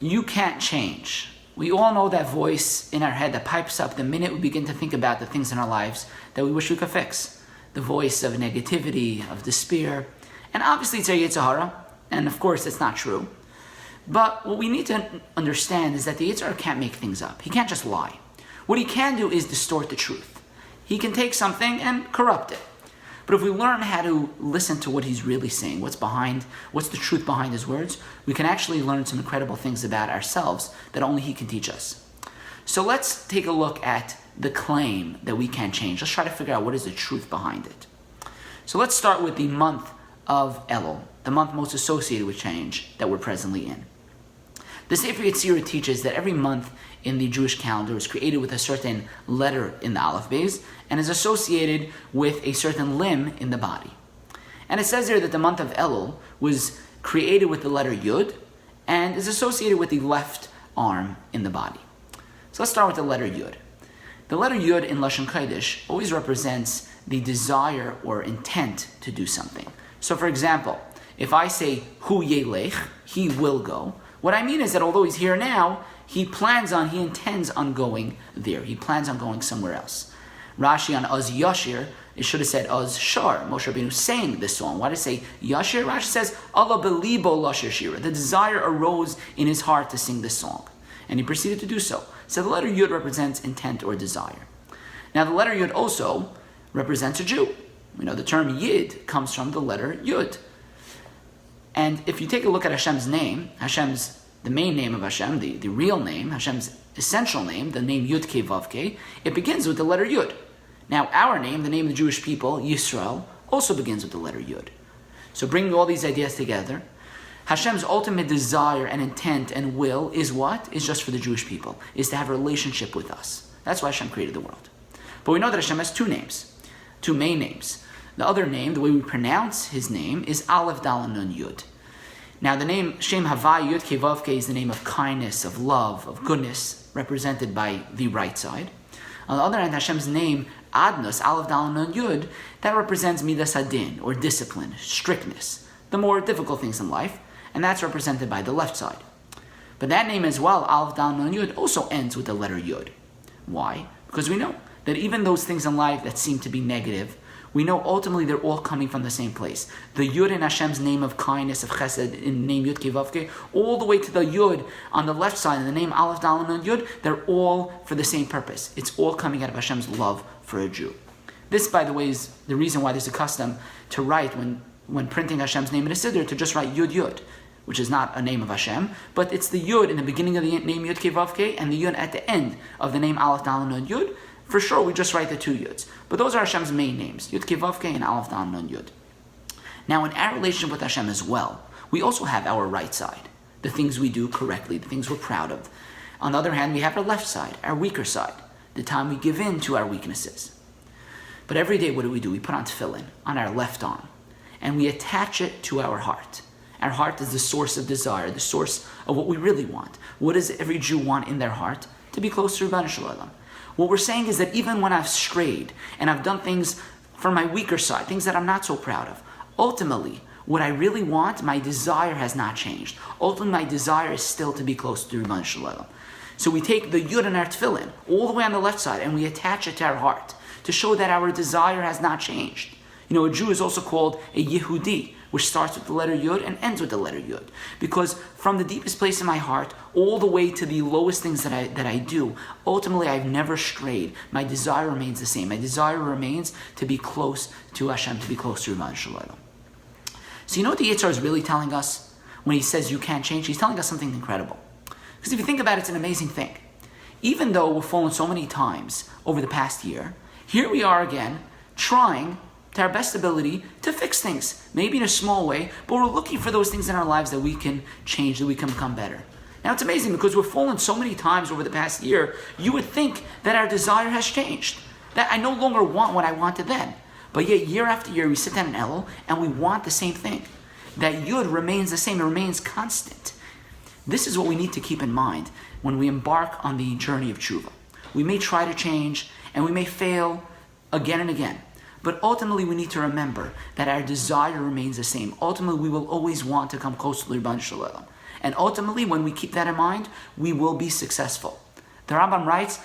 You can't change. We all know that voice in our head that pipes up the minute we begin to think about the things in our lives that we wish we could fix. The voice of negativity, of despair. And obviously it's our Yetzer Hara, and of course it's not true. But what we need to understand is that the Yetzer Hara can't make things up. He can't just lie. What he can do is distort the truth. He can take something and corrupt it. But if we learn how to listen to what he's really saying, what's the truth behind his words, we can actually learn some incredible things about ourselves that only he can teach us. So let's take a look at the claim that we can't change. Let's try to figure out what is the truth behind it. So let's start with the month of Elul, the month most associated with change that we're presently in. The Sefer Yetzirah teaches that every month in the Jewish calendar is created with a certain letter in the Aleph Beis and is associated with a certain limb in the body. And it says here that the month of Elul was created with the letter Yud and is associated with the left arm in the body. So let's start with the letter Yud. The letter Yud in Lashon Kodesh always represents the desire or intent to do something. So for example, if I say Hu Yelech, he will go, what I mean is that although he's here now, he intends on going there. He plans on going somewhere else. Rashi on Oz Yashir, it should have said Oz Shar. Moshe Rabbeinu sang this song. Why did it say Yashir? Rashi says Allah belibo Lashir Shira. The desire arose in his heart to sing this song. And he proceeded to do so. So the letter Yud represents intent or desire. Now the letter Yud also represents a Jew. We know the term Yid comes from the letter Yud. And if you take a look at Hashem's name, the main name of Hashem, the real name, Hashem's essential name, the name Yud Kei Vav Kei, it begins with the letter Yud. Now our name, the name of the Jewish people, Yisrael, also begins with the letter Yud. So bringing all these ideas together, Hashem's ultimate desire and intent and will is what? Is just for the Jewish people, is to have a relationship with us. That's why Hashem created the world. But we know that Hashem has two main names. The other name, the way we pronounce his name, is Aleph Dalet Nun Yud. Now the name Shem Havai Yud Kei Vav Kei is the name of kindness, of love, of goodness, represented by the right side. On the other hand, Hashem's name Adnos, Aleph Dalet Nun Yud, that represents Midas Hadin, or discipline, strictness, the more difficult things in life, and that's represented by the left side. But that name as well, Aleph Dalet Nun Yud, also ends with the letter Yud. Why? Because we know that even those things in life that seem to be negative, we know ultimately they're all coming from the same place. The Yud in Hashem's name of kindness, of chesed, in the name Yud Kei Vav Kei, all the way to the Yud on the left side, in the name Aleph Dalet Nun Yud, they're all for the same purpose. It's all coming out of Hashem's love for a Jew. This, by the way, is the reason why there's a custom to write, when printing Hashem's name in a siddur, to just write Yud Yud, which is not a name of Hashem, but it's the Yud in the beginning of the name Yud Kei Vav Kei, and the Yud at the end of the name Aleph Dalet Nun Yud. For sure, we just write the two Yuds. But those are Hashem's main names, Yud Kei Vav Kei and Aleph Dalet Nun Yud. Now, in our relationship with Hashem as well, we also have our right side, the things we do correctly, the things we're proud of. On the other hand, we have our left side, our weaker side, the time we give in to our weaknesses. But every day, what do? We put on tefillin on our left arm, and we attach it to our heart. Our heart is the source of desire, the source of what we really want. What does every Jew want in their heart? To be close to Ribono Shel Olam. What we're saying is that even when I've strayed and I've done things from my weaker side, things that I'm not so proud of, ultimately, what I really want, my desire has not changed. Ultimately, my desire is still to be close to Ribono Shel Olam. So we take the Yud in our tefillin, all the way on the left side, and we attach it to our heart to show that our desire has not changed. You know, a Jew is also called a Yehudi, which starts with the letter Yud and ends with the letter Yud. Because from the deepest place in my heart, all the way to the lowest things that I do, ultimately I've never strayed. My desire remains the same. My desire remains to be close to Hashem, to be close to Ribono Shel Olam. So you know what the Yetzer Hara is really telling us when he says you can't change? He's telling us something incredible. Because if you think about it, it's an amazing thing. Even though we've fallen so many times over the past year, here we are again, trying to our best ability to fix things, maybe in a small way, but we're looking for those things in our lives that we can change, that we can become better. Now it's amazing because we've fallen so many times over the past year, you would think that our desire has changed, that I no longer want what I wanted then. But yet year after year we sit down in Elul and we want the same thing. That Yud remains the same, it remains constant. This is what we need to keep in mind when we embark on the journey of tshuva. We may try to change and we may fail again and again. But ultimately, we need to remember that our desire remains the same. Ultimately, we will always want to come close to Ribono Shel Olam. And ultimately, when we keep that in mind, we will be successful. The Rambam writes,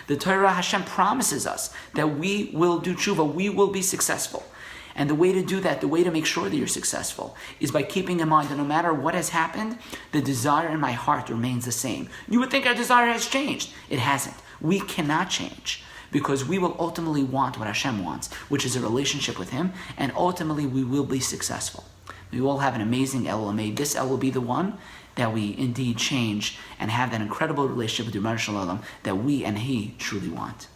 the Torah, Hashem promises us that we will do tshuva, we will be successful. And the way to do that, the way to make sure that you're successful, is by keeping in mind that no matter what has happened, the desire in my heart remains the same. You would think our desire has changed. It hasn't. We cannot change, because we will ultimately want what Hashem wants, which is a relationship with Him, and ultimately we will be successful. We will have an amazing El Olamei. This El will be the one that we indeed change and have that incredible relationship with the Rebbeinu Shalom that we and He truly want.